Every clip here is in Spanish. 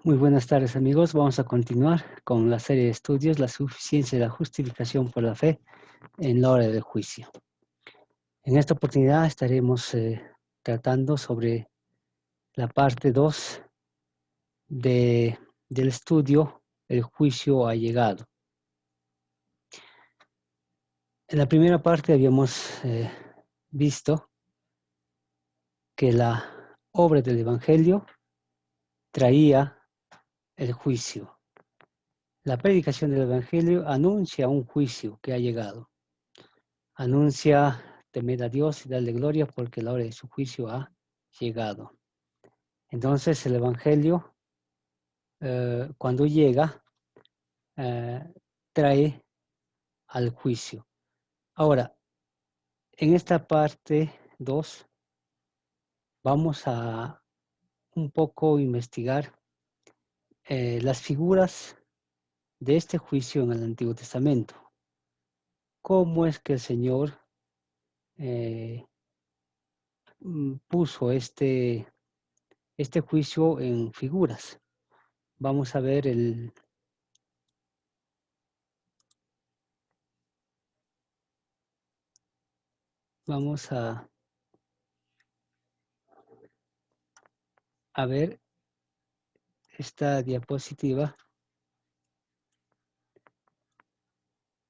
Muy buenas tardes, amigos. Vamos a continuar con la serie de estudios, la suficiencia de la justificación por la fe en la hora del juicio. En esta oportunidad estaremos tratando sobre la parte 2 del estudio, el juicio ha llegado. En la primera parte habíamos visto que la obra del Evangelio traía el juicio. La predicación del Evangelio anuncia un juicio que ha llegado. Anuncia temer a Dios y darle gloria porque la hora de su juicio ha llegado. Entonces el Evangelio, cuando llega, trae al juicio. Ahora, en esta parte 2, vamos a un poco investigar las figuras de este juicio en el Antiguo Testamento. ¿Cómo es que el Señor puso este juicio en figuras? Vamos a ver vamos a ver esta diapositiva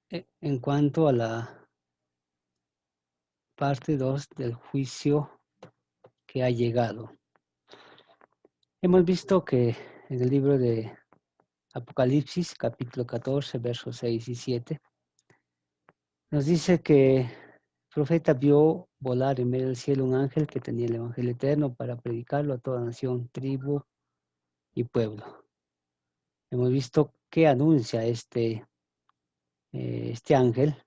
en cuanto a la parte 2 del juicio que ha llegado. Hemos visto que en el libro de Apocalipsis, capítulo 14, versos 6 y 7, nos dice que el profeta vio volar en medio del cielo un ángel que tenía el evangelio eterno para predicarlo a toda nación, tribu y pueblo. Hemos visto que anuncia este ángel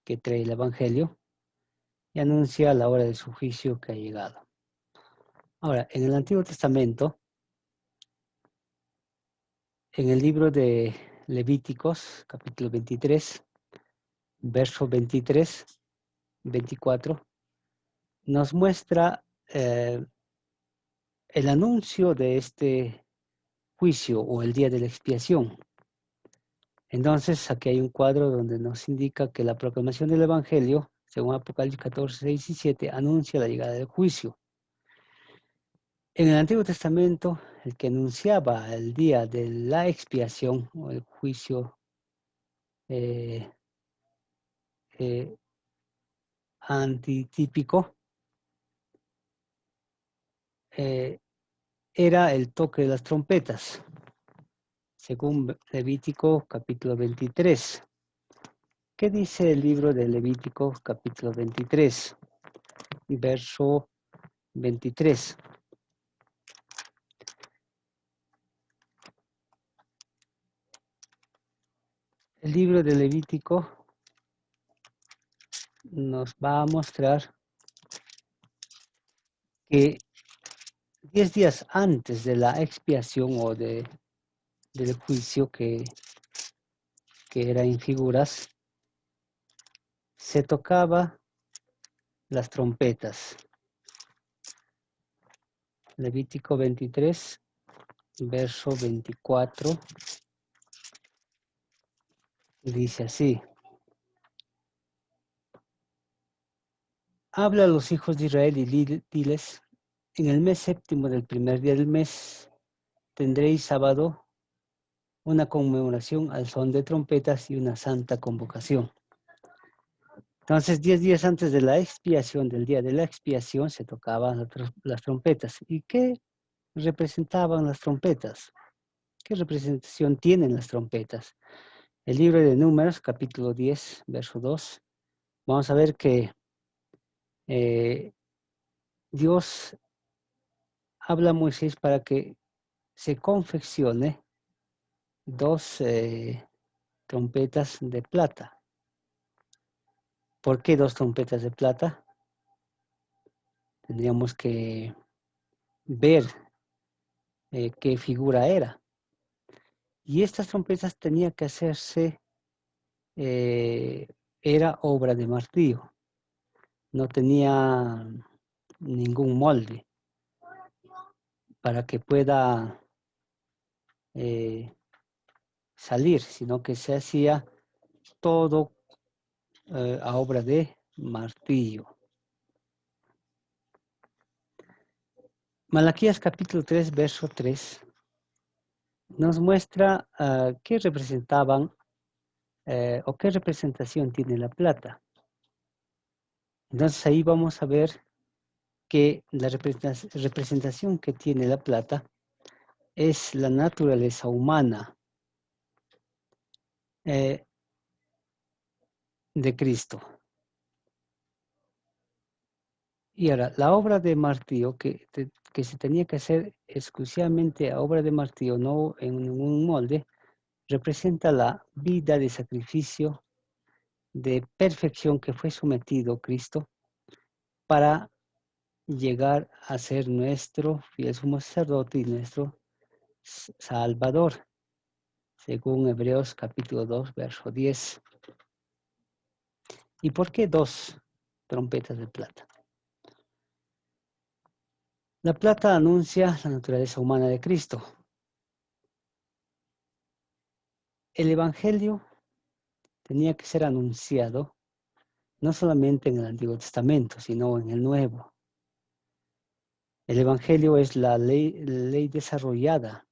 que trae el evangelio y anuncia la hora de su juicio que ha llegado. Ahora, en el Antiguo Testamento, en el libro de Levíticos, capítulo 23, verso 23, 24, nos muestra el anuncio de este juicio o el día de la expiación. Entonces, aquí hay un cuadro donde nos indica que la proclamación del Evangelio, según Apocalipsis 14, 6 y 7, anuncia la llegada del juicio. En el Antiguo Testamento, el que anunciaba el día de la expiación o el juicio antitípico era el toque de las trompetas, según Levítico capítulo 23. ¿Qué dice el libro de Levítico capítulo 23, verso 23? El libro de Levítico nos va a mostrar que 10 días antes de la expiación o del juicio que era en figuras, se tocaba las trompetas. Levítico 23, verso 24, dice así: habla a los hijos de Israel y diles: en el mes séptimo del primer día del mes tendréis sábado, una conmemoración al son de trompetas y una santa convocación. Entonces, 10 días antes de la expiación, del día de la expiación, se tocaban las trompetas. ¿Y qué representaban las trompetas? ¿Qué representación tienen las trompetas? El libro de Números, capítulo 10, verso 2, vamos a ver que Dios habla a Moisés para que se confeccione 2 trompetas de plata. ¿Por qué 2 trompetas de plata? Tendríamos que ver qué figura era. Y estas trompetas tenían que hacerse, era obra de martillo, no tenía ningún molde para que pueda salir, sino que se hacía todo a obra de martillo. Malaquías capítulo 3, verso 3, nos muestra qué representaban o qué representación tiene la plata. Entonces ahí vamos a ver que la representación que tiene la plata es la naturaleza humana de Cristo. Y ahora, la obra de martillo, que se tenía que hacer exclusivamente a obra de martillo, no en un molde, representa la vida de sacrificio, de perfección que fue sometido Cristo para llegar a ser nuestro fiel sumo sacerdote y nuestro Salvador, según Hebreos capítulo 2, verso 10. ¿Y por qué 2 trompetas de plata? La plata anuncia la naturaleza humana de Cristo. El Evangelio tenía que ser anunciado no solamente en el Antiguo Testamento, sino en el Nuevo. El Evangelio es la ley desarrollada.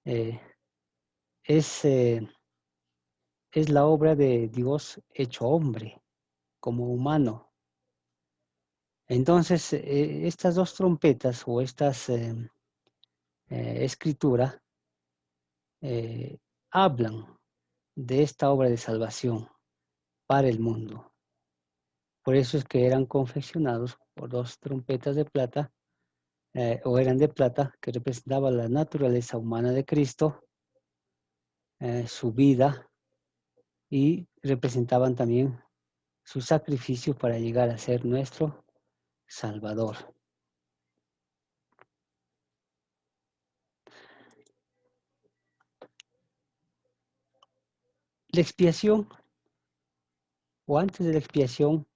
Es la obra de Dios hecho hombre, como humano. Entonces, estas 2 trompetas o estas escrituras hablan de esta obra de salvación para el mundo. Por eso es que eran confeccionados por 2 trompetas de plata, o eran de plata, que representaban la naturaleza humana de Cristo, su vida, y representaban también su sacrificio para llegar a ser nuestro Salvador. La expiación, o antes de la expiación,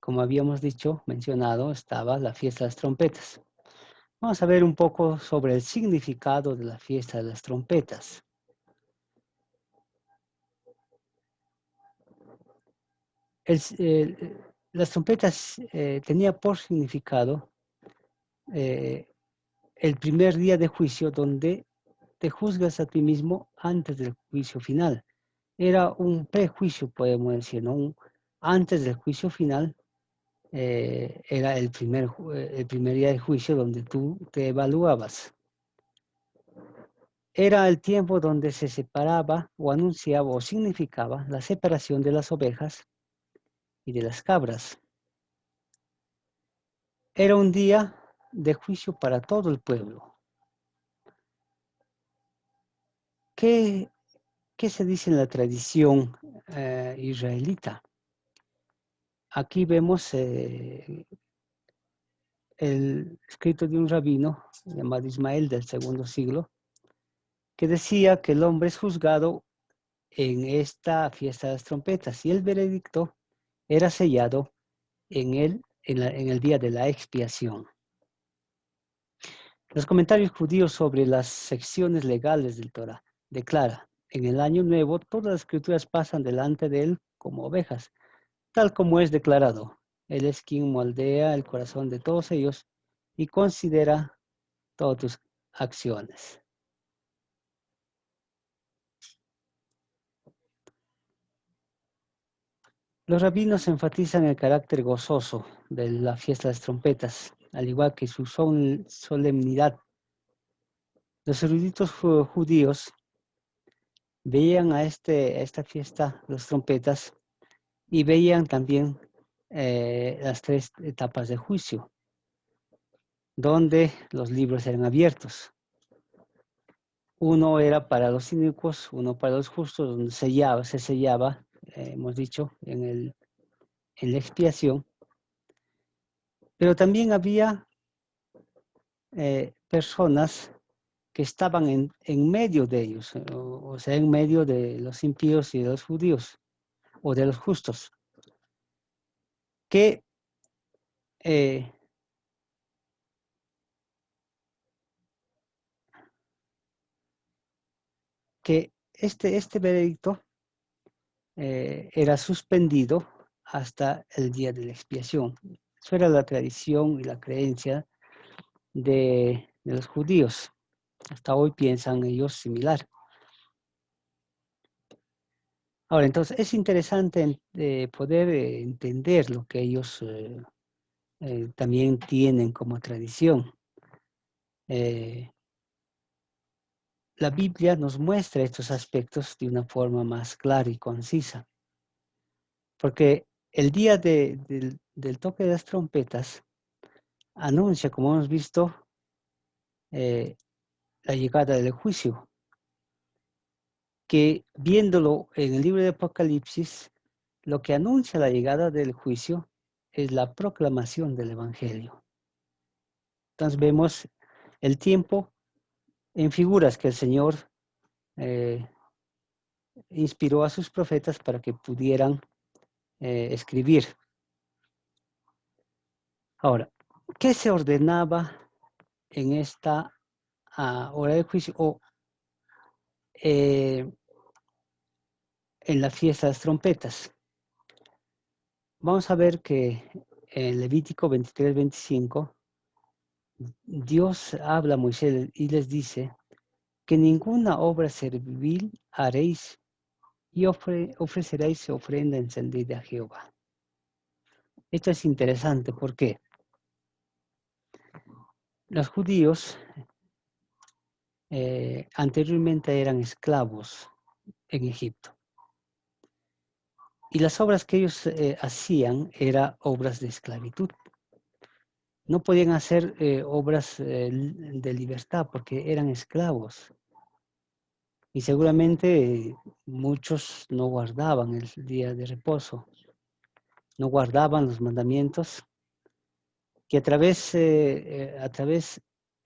como habíamos dicho, mencionado, estaba la fiesta de las trompetas. Vamos a ver un poco sobre el significado de la fiesta de las trompetas. Las trompetas tenía por significado el primer día de juicio donde te juzgas a ti mismo antes del juicio final. Era un prejuicio, podemos decir, ¿no? Antes del juicio final era el primer día de juicio donde tú te evaluabas. Era el tiempo donde se separaba o anunciaba o significaba la separación de las ovejas y de las cabras. Era un día de juicio para todo el pueblo. ¿Qué se dice en la tradición israelita? Aquí vemos el escrito de un rabino llamado Ismael del segundo siglo, que decía que el hombre es juzgado en esta fiesta de las trompetas y el veredicto era sellado en el día de la expiación. Los comentarios judíos sobre las secciones legales del Torah declara: en el año nuevo todas las escrituras pasan delante de él como ovejas, tal como es declarado. Él es quien moldea el corazón de todos ellos y considera todas tus acciones. Los rabinos enfatizan el carácter gozoso de la fiesta de las trompetas, al igual que su solemnidad. Los eruditos judíos veían a esta fiesta, las trompetas, y veían también las 3 etapas de juicio, donde los libros eran abiertos. Uno era para los inicuos, uno para los justos, donde se sellaba, hemos dicho, en la expiación. Pero también había personas que estaban en medio de ellos, o sea, en medio de los impíos y de los judíos, o de los justos, que eh, que este veredicto era suspendido hasta el día de la expiación. Eso era la tradición y la creencia de los judíos. Hasta hoy piensan ellos similar. Ahora, entonces, es interesante poder entender lo que ellos también tienen como tradición. La Biblia nos muestra estos aspectos de una forma más clara y concisa, porque el día del toque de las trompetas anuncia, como hemos visto, eh, la llegada del juicio, que viéndolo en el libro de Apocalipsis, lo que anuncia la llegada del juicio es la proclamación del Evangelio. Entonces vemos el tiempo en figuras que el Señor inspiró a sus profetas para que pudieran escribir. Ahora, ¿qué se ordenaba en esta hora de juicio o en la fiesta de las trompetas? Vamos a ver que en Levítico 23-25, Dios habla a Moisés y les dice que ninguna obra servil haréis y ofreceréis ofrenda encendida a Jehová. Esto es interesante porque los judíos anteriormente eran esclavos en Egipto. Y las obras que ellos hacían eran obras de esclavitud. No podían hacer obras de libertad porque eran esclavos. Y seguramente muchos no guardaban el día de reposo, no guardaban los mandamientos que a través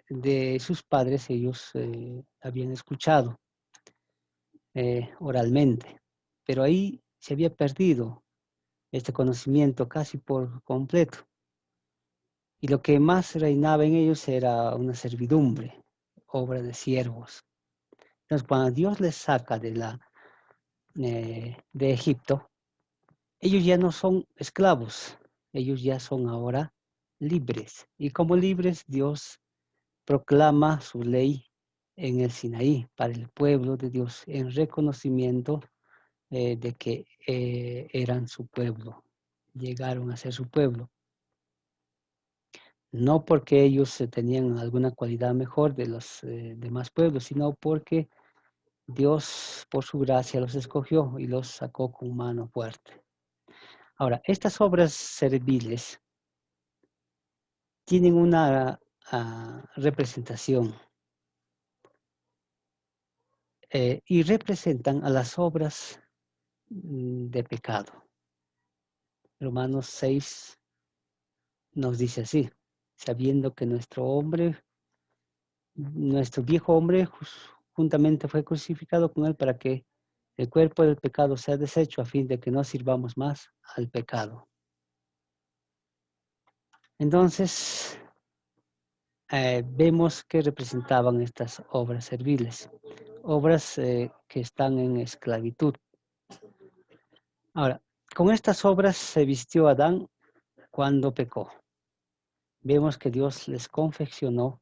de sus padres ellos habían escuchado oralmente. Pero ahí se había perdido este conocimiento casi por completo. Y lo que más reinaba en ellos era una servidumbre, obra de siervos. Entonces, cuando Dios les saca de Egipto, ellos ya no son esclavos, ellos ya son ahora libres. Y como libres, Dios proclama su ley en el Sinaí para el pueblo de Dios en reconocimiento de que eran su pueblo, llegaron a ser su pueblo. No porque ellos tenían alguna cualidad mejor de los demás pueblos, sino porque Dios, por su gracia, los escogió y los sacó con mano fuerte. Ahora, estas obras serviles tienen una representación y representan a las obras de pecado. Romanos 6 nos dice así, sabiendo que nuestro viejo hombre juntamente fue crucificado con él para que el cuerpo del pecado sea deshecho a fin de que no sirvamos más al pecado. Entonces, vemos que representaban estas obras serviles, obras que están en esclavitud. Ahora, con estas obras se vistió Adán cuando pecó. Vemos que Dios les confeccionó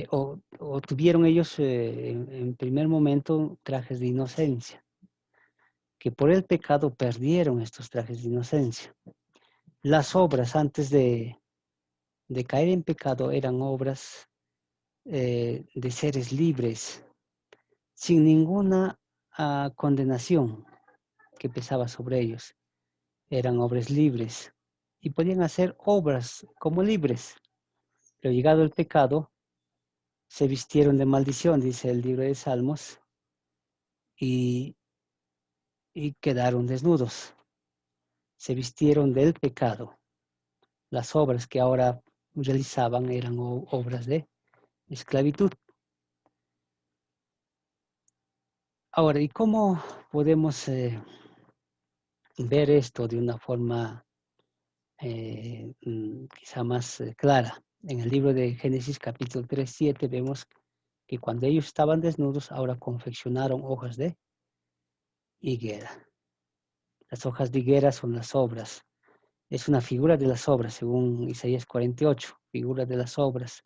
o tuvieron ellos en primer momento trajes de inocencia, que por el pecado perdieron estos trajes de inocencia. Las obras antes de caer en pecado eran obras de seres libres, sin ninguna condenación que pesaba sobre ellos. Eran obras libres y podían hacer obras como libres, pero llegado el pecado, se vistieron de maldición, dice el libro de Salmos, y quedaron desnudos. Se vistieron del pecado. Las obras que ahora realizaban eran obras de esclavitud. Ahora, ¿y cómo podemos ver esto de una forma quizá más clara? En el libro de Génesis capítulo 3:7 vemos que cuando ellos estaban desnudos, ahora confeccionaron hojas de higuera. Las hojas de higuera son las obras. Es una figura de las obras, según Isaías 48, figura de las obras,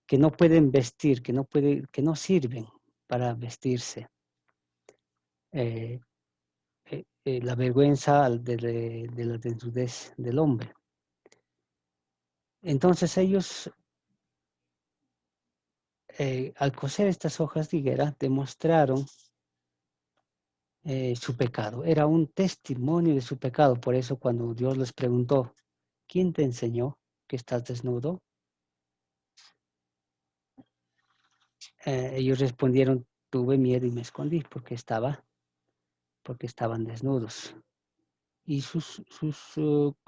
que no pueden vestir, que no sirven para vestirse. La vergüenza de la desnudez del hombre. Entonces ellos, al coser estas hojas de higuera, demostraron su pecado. Era un testimonio de su pecado. Por eso cuando Dios les preguntó, ¿quién te enseñó que estás desnudo? Ellos respondieron, tuve miedo y me escondí porque estaban desnudos. Y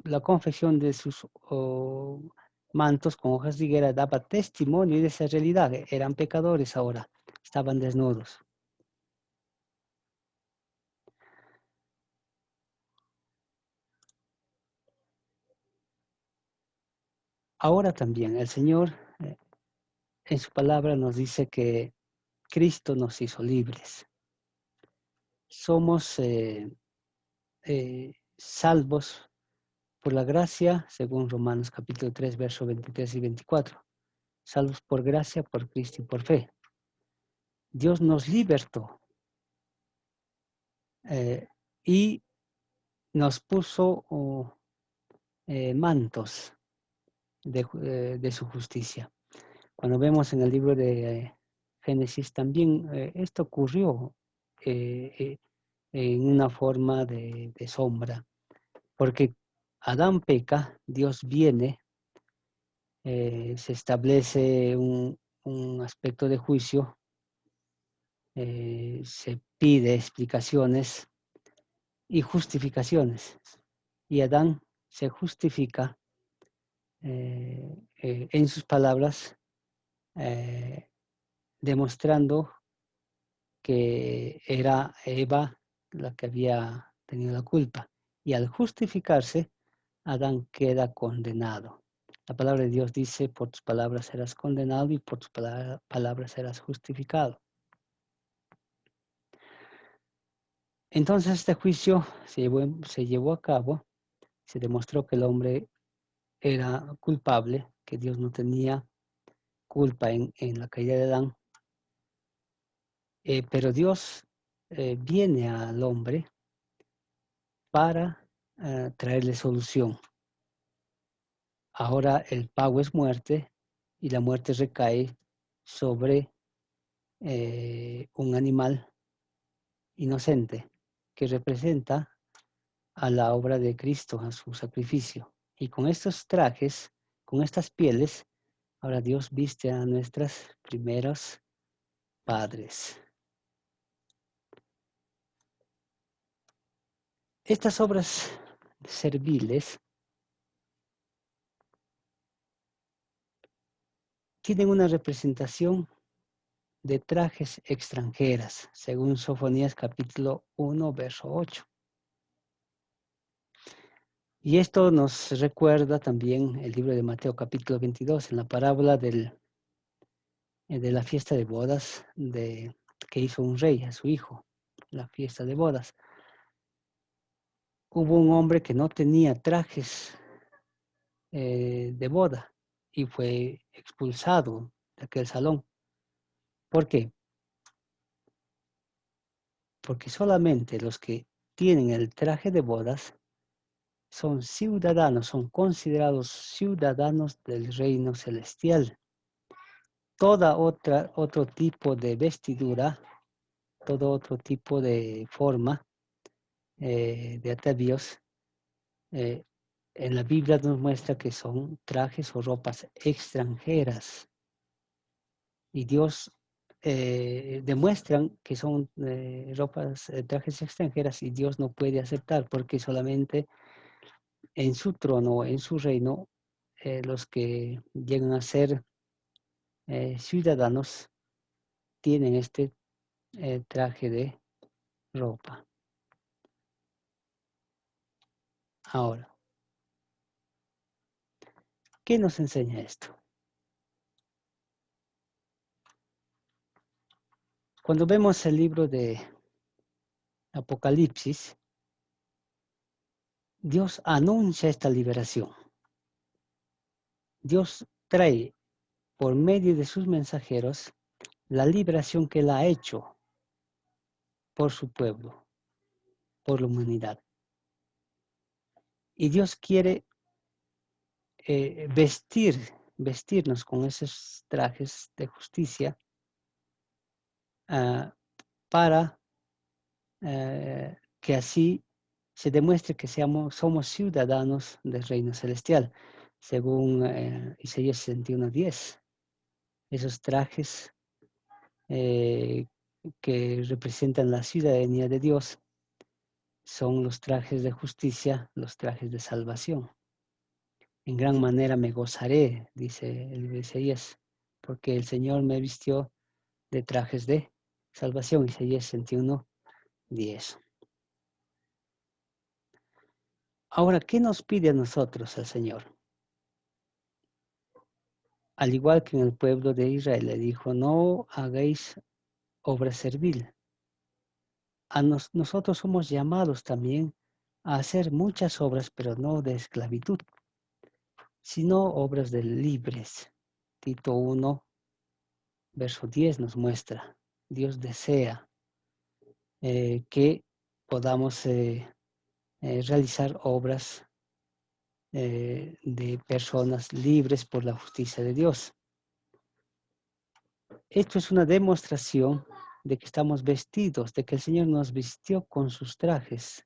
la confección de sus mantos con hojas de higuera daba testimonio de esa realidad. Eran pecadores ahora, estaban desnudos. Ahora también el Señor en su palabra nos dice que Cristo nos hizo libres. Somos salvos por la gracia, según Romanos capítulo 3, versos 23 y 24. Salvos por gracia, por Cristo y por fe. Dios nos libertó y nos puso mantos de su justicia. Cuando vemos en el libro de Génesis también esto ocurrió en una forma de sombra, porque Adán peca, Dios viene, se establece un aspecto de juicio, se pide explicaciones y justificaciones. Y Adán se justifica en sus palabras, demostrando que era Eva la que había tenido la culpa. Y al justificarse, Adán queda condenado. La palabra de Dios dice, por tus palabras serás condenado y por tus palabras serás justificado. Entonces este juicio se llevó a cabo, se demostró que el hombre era culpable, que Dios no tenía culpa en la caída de Adán, pero Dios viene al hombre para traerle solución. Ahora el pago es muerte y la muerte recae sobre un animal inocente que representa a la obra de Cristo, a su sacrificio. Y con estos trajes, con estas pieles, ahora Dios viste a nuestros primeros padres. Estas obras serviles tienen una representación de trajes extranjeras, según Sofonías capítulo 1, verso 8. Y esto nos recuerda también el libro de Mateo capítulo 22, en la parábola de la fiesta de bodas que hizo un rey a su hijo, la fiesta de bodas. Hubo un hombre que no tenía trajes de boda y fue expulsado de aquel salón. ¿Por qué? Porque solamente los que tienen el traje de bodas son ciudadanos, son considerados ciudadanos del reino celestial. Toda otro tipo de vestidura, todo otro tipo de forma de atavíos, en la Biblia nos muestra que son trajes o ropas extranjeras. Y Dios demuestran que son trajes extranjeras y Dios no puede aceptar porque solamente en su trono, en su reino, los que llegan a ser ciudadanos tienen este traje de ropa. Ahora, ¿qué nos enseña esto? Cuando vemos el libro de Apocalipsis, Dios anuncia esta liberación. Dios trae por medio de sus mensajeros la liberación que Él ha hecho por su pueblo, por la humanidad. Y Dios quiere vestirnos con esos trajes de justicia para que así se demuestre que somos ciudadanos del reino celestial, según Isaías 61:10. Esos trajes que representan la ciudadanía de Dios son los trajes de justicia, los trajes de salvación. En gran manera me gozaré, dice el libro de Isaías, porque el Señor me vistió de trajes de salvación. Isaías 61:10. Ahora, ¿qué nos pide a nosotros el Señor? Al igual que en el pueblo de Israel le dijo, no hagáis obra servil. Nosotros somos llamados también a hacer muchas obras, pero no de esclavitud, sino obras de libres. Tito 1, verso 10 nos muestra, Dios desea que podamos realizar obras de personas libres por la justicia de Dios. Esto es una demostración de que estamos vestidos, de que el Señor nos vistió con sus trajes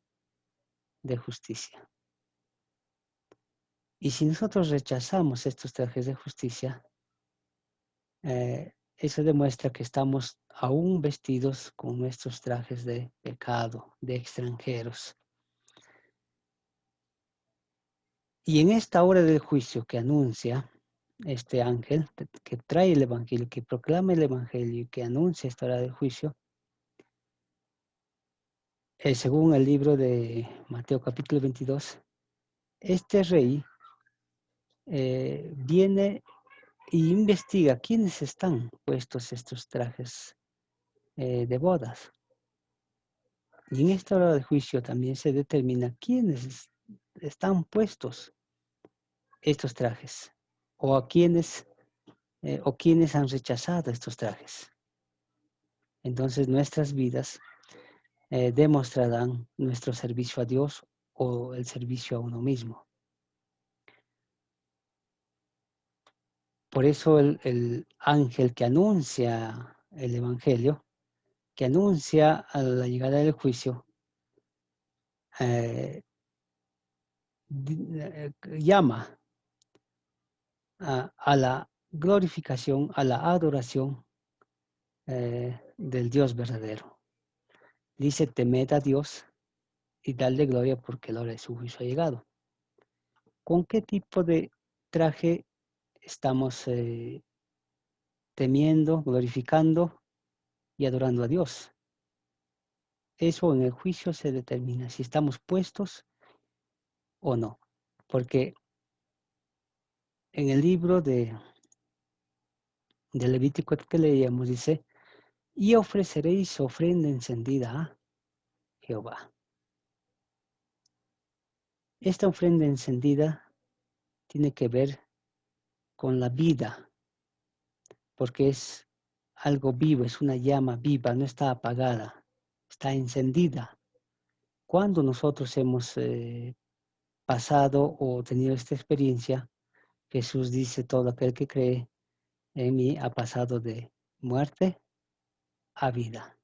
de justicia. Y si nosotros rechazamos estos trajes de justicia, eso demuestra que estamos aún vestidos con nuestros trajes de pecado, de extranjeros. Y en esta hora del juicio que anuncia este ángel, que trae el evangelio, que proclama el evangelio y que anuncia esta hora del juicio, según el libro de Mateo capítulo 22, este rey viene e investiga quiénes están puestos estos trajes de bodas. Y en esta hora del juicio también se determina quiénes están puestos estos trajes o a quiénes han rechazado estos trajes. Entonces nuestras vidas demostrarán nuestro servicio a Dios o el servicio a uno mismo. Por eso el ángel que anuncia el evangelio, que anuncia a la llegada del juicio, llama a la glorificación, a la adoración del Dios verdadero. Dice, temed a Dios y dadle gloria porque la hora de su juicio ha llegado. ¿Con qué tipo de traje estamos temiendo, glorificando y adorando a Dios? Eso en el juicio se determina si estamos puestos o no. Porque en el libro de Levítico que leíamos dice, y ofreceréis ofrenda encendida a Jehová. Esta ofrenda encendida tiene que ver con la vida, porque es algo vivo, es una llama viva, no está apagada, está encendida. Cuando nosotros hemos pasado o tenido esta experiencia, Jesús dice, todo aquel que cree en mí ha pasado de muerte a vida.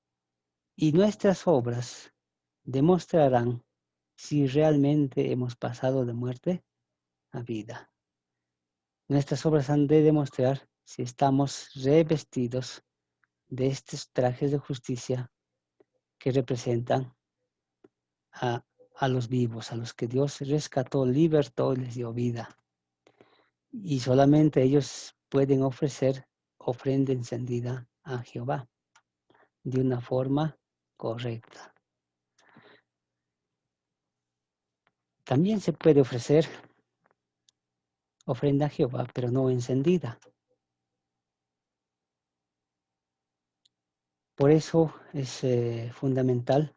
Y nuestras obras demostrarán si realmente hemos pasado de muerte a vida. Nuestras obras han de demostrar si estamos revestidos de estos trajes de justicia que representan a los vivos, a los que Dios rescató, libertó y les dio vida. Y solamente ellos pueden ofrecer ofrenda encendida a Jehová de una forma correcta. También se puede ofrecer ofrenda a Jehová, pero no encendida. Por eso es fundamental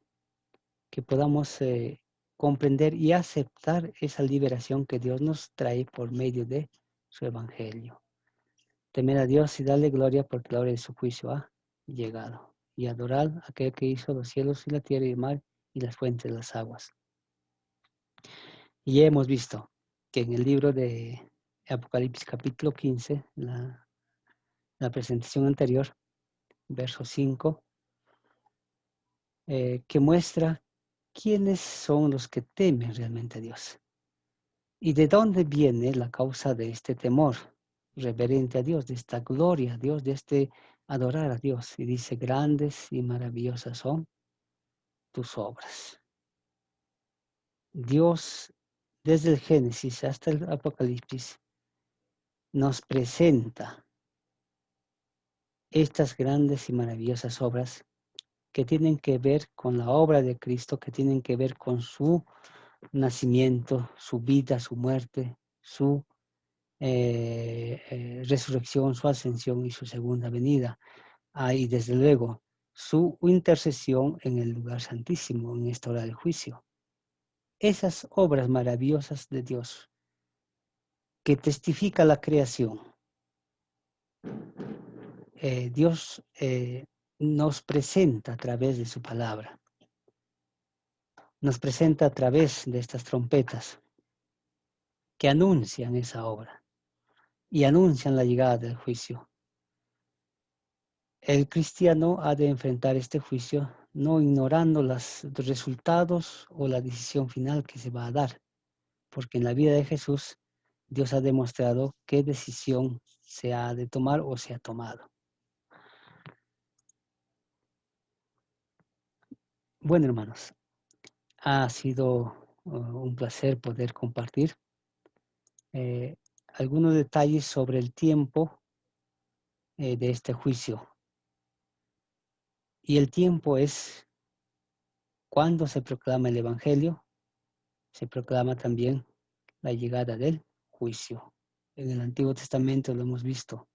que podamos comprender y aceptar esa liberación que Dios nos trae por medio de su Evangelio. Temer a Dios y darle gloria porque la hora de su juicio ha llegado. Y adorar a aquel que hizo los cielos y la tierra y el mar y las fuentes de las aguas. Y hemos visto que en el libro de Apocalipsis capítulo 15, la presentación anterior, verso 5, que muestra quiénes son los que temen realmente a Dios. ¿Y de dónde viene la causa de este temor reverente a Dios, de esta gloria a Dios, de este adorar a Dios? Y dice, grandes y maravillosas son tus obras. Dios, desde el Génesis hasta el Apocalipsis, nos presenta estas grandes y maravillosas obras que tienen que ver con la obra de Cristo, que tienen que ver con su nacimiento, su vida, su muerte, su resurrección, su ascensión y su segunda venida. Y desde luego su intercesión en el lugar santísimo, en esta hora del juicio. Esas obras maravillosas de Dios que testifica la creación, Dios nos presenta a través de su palabra, nos presenta a través de estas trompetas que anuncian esa obra y anuncian la llegada del juicio. El cristiano ha de enfrentar este juicio no ignorando los resultados o la decisión final que se va a dar, porque en la vida de Jesús Dios ha demostrado qué decisión se ha de tomar o se ha tomado. Bueno, hermanos, ha sido un placer poder compartir algunos detalles sobre el tiempo de este juicio. Y el tiempo es cuando se proclama el Evangelio, se proclama también la llegada del juicio. En el Antiguo Testamento lo hemos visto.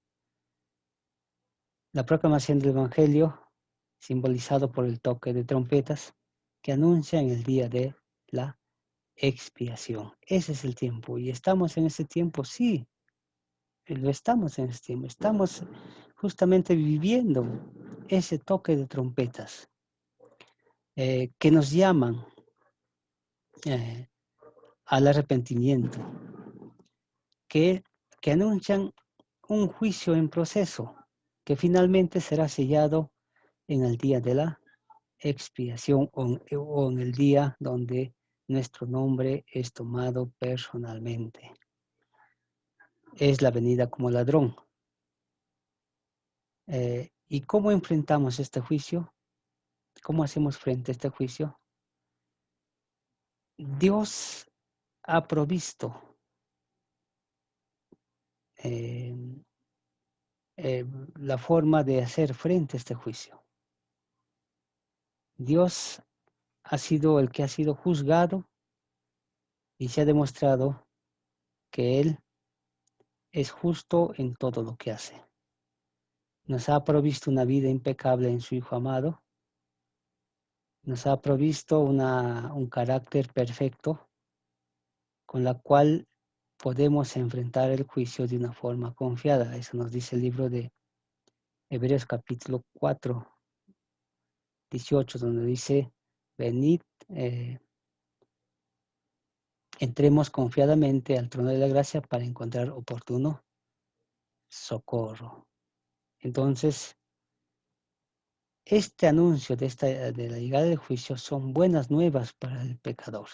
La proclamación del Evangelio, simbolizado por el toque de trompetas, que anuncia en el día de la expiación. Ese es el tiempo. ¿Y estamos en ese tiempo? Sí, lo estamos en ese tiempo. Estamos justamente viviendo ese toque de trompetas que nos llaman al arrepentimiento, que anuncian un juicio en proceso que finalmente será sellado en el día de la expiación o en el día donde nuestro nombre es tomado personalmente. Es la venida como ladrón. ¿Y cómo enfrentamos este juicio? ¿Cómo hacemos frente a este juicio? Dios ha provisto eh, la forma de hacer frente a este juicio. Dios ha sido el que ha sido juzgado y se ha demostrado que Él es justo en todo lo que hace. Nos ha provisto una vida impecable en su Hijo amado, nos ha provisto un carácter perfecto con la cual podemos enfrentar el juicio de una forma confiada. Eso nos dice el libro de Hebreos capítulo 4, 18, donde dice, venid, entremos confiadamente al trono de la gracia para encontrar oportuno socorro. Entonces, este anuncio de la llegada del juicio son buenas nuevas para el pecador,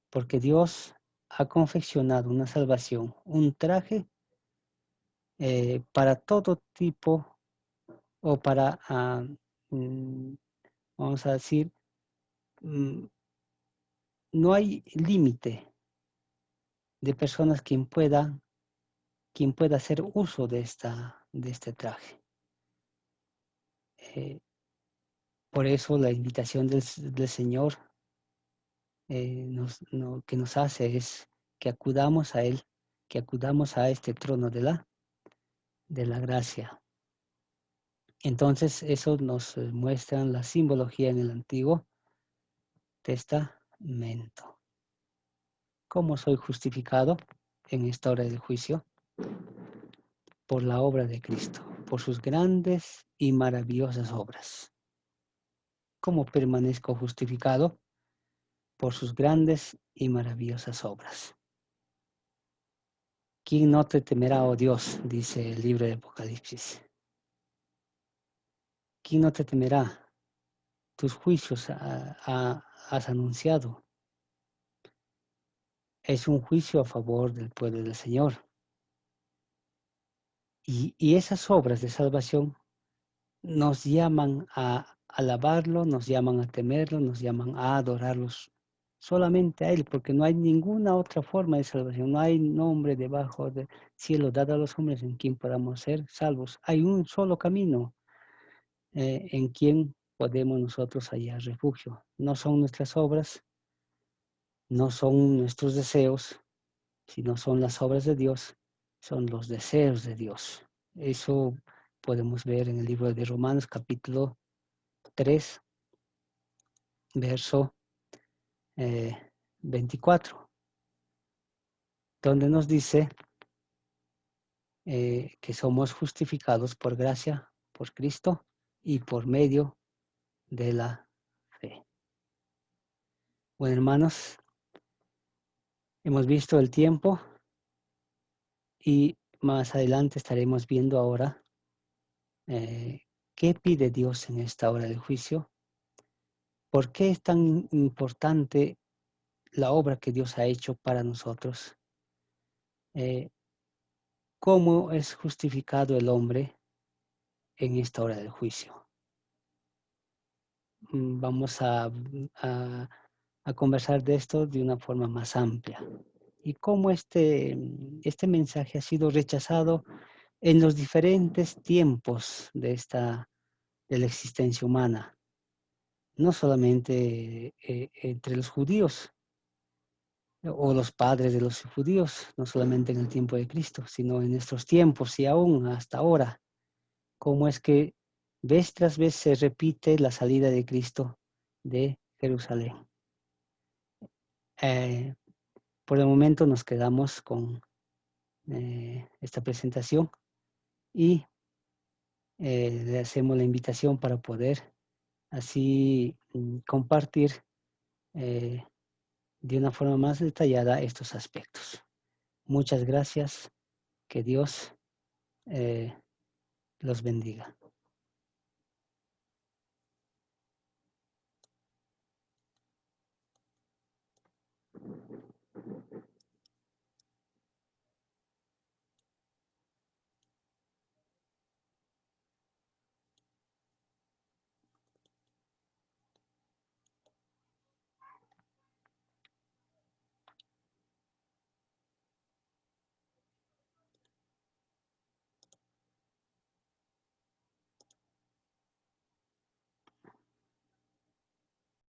porque Dios ha confeccionado una salvación, un traje para todo tipo o para, vamos a decir, mm, no hay límite de personas quien pueda hacer uso de este traje. Por eso la invitación del Señor que nos hace es que acudamos a Él, que acudamos a este trono de la gracia. Entonces, eso nos muestra la simbología en el Antiguo Testamento. ¿Cómo soy justificado en esta hora del juicio? Por la obra de Cristo, por sus grandes y maravillosas obras. ¿Cómo permanezco justificado? Por sus grandes y maravillosas obras. ¿Quién no te temerá, oh Dios? Dice el libro de Apocalipsis. ¿Quién no te temerá? Tus juicios has anunciado. Es un juicio a favor del pueblo del Señor. Y esas obras de salvación nos llaman a alabarlo, nos llaman a temerlo, nos llaman a adorarlos solamente a Él, porque no hay ninguna otra forma de salvación, no hay nombre debajo del cielo dado a los hombres en quien podamos ser salvos. Hay un solo camino en quien podemos nosotros hallar refugio. No son nuestras obras, no son nuestros deseos, sino son las obras de Dios, son los deseos de Dios. Eso podemos ver en el libro de Romanos capítulo 3, verso 24, donde nos dice que somos justificados por gracia, por Cristo y por medio de la fe. Bueno, hermanos, hemos visto el tiempo y más adelante estaremos viendo ahora qué pide Dios en esta hora del juicio. ¿Por qué es tan importante la obra que Dios ha hecho para nosotros? ¿Cómo es justificado el hombre en esta hora del juicio? Vamos a conversar de esto de una forma más amplia. Y cómo este mensaje ha sido rechazado en los diferentes tiempos de la existencia humana, no solamente entre los judíos o los padres de los judíos, no solamente en el tiempo de Cristo, sino en estos tiempos y aún hasta ahora. Cómo es que vez tras vez se repite la salida de Cristo de Jerusalén. Eh, por el momento nos quedamos con esta presentación y le hacemos la invitación para poder así compartir de una forma más detallada estos aspectos. Muchas gracias. Que Dios los bendiga.